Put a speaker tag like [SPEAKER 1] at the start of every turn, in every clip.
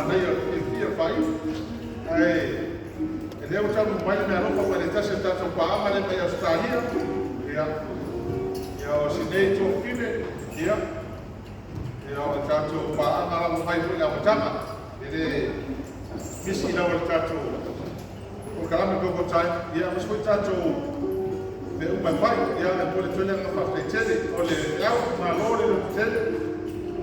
[SPEAKER 1] nei o fia fai. E leo tamu mai me alofa ma le tase tato paama le mai Australia. Ia. Ia o sinei tō whine. Ia. Ia o tato paama la mai fui la matanga. Ele misi na o tato. O kalame koko tai. Ia mas fui tato. Me uma pai. Ia le pole tole na whakte tele. O le lau ma lore no tele.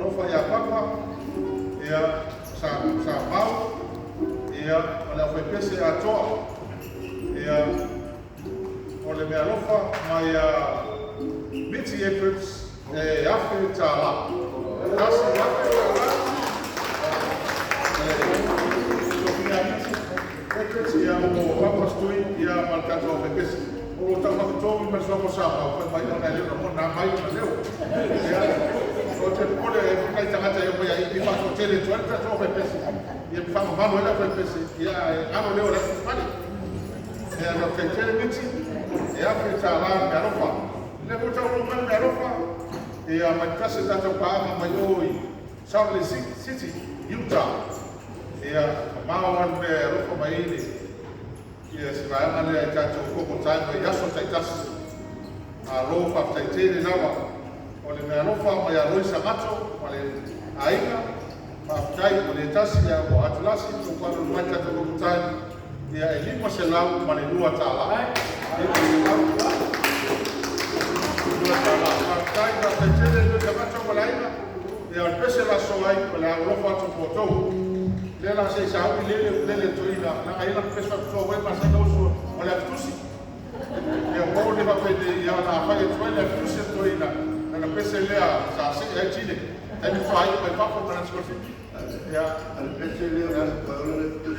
[SPEAKER 1] Rofa ia papa. Ia sa pau. Ia o le foi pese atoa. Ia o le mea lofa mai Mitzi Efforts afe tāla. Kasi afe tāla. So kia Mitzi Efforts ia o whapastui ia malkato o pese. O tau whakatomi ma suapo sāpa. O mai ona leo mo nā mai ona leo. Ia o te pole e kai tangata i o mai i whako tele tuarita tō pese. Ia whanga manu ela koe pese, ia ano leo rafu whani. Ia no kei tere miti, ia whi tā rā mea rofa. Ne kutau rumani mea rofa, ia mai kase tātou pāma mai oi Salt Lake City, Utah. Ia māwan mea rofa mai ini. Ia si vai ana lea i tātou koko tāinga i aso tai tasi. A rofa tai tere nawa. O le mea rofa mai a roi samato, ma le aiga. Maftai o le tasi ia o atulasi o kwano mai tato o kutai ia e lima se lau ma le lua tāla. Lua tāla. Maftai ma te tere lua tamato ma laina ia o pese la soai ma le aurofa atu potou. Le la se sa au lele toina na aina pese atu wei ma sa nausu o le aftusi. Ia o pau le mapete ia na whai e tuai le aftusi toina na pese lea sa se e tine. Tani whai mai papa mana skofi. Ja,
[SPEAKER 2] al pese leo na paolo tu.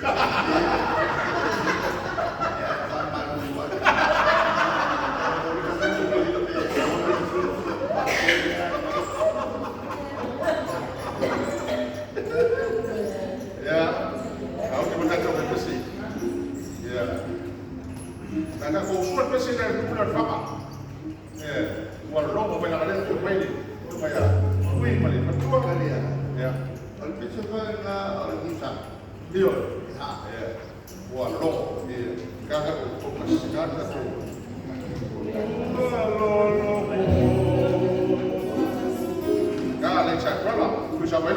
[SPEAKER 2] Ja, au que botar o pese. Ja. Na ko suat pese na kuna fama. O logo vai na galera do baile. Vai a. Ui, mali, patua galia. Ja. Al pese vai na organiza. Dio. O logo de cada cada Cara, Alexa, fala, puxa, vai.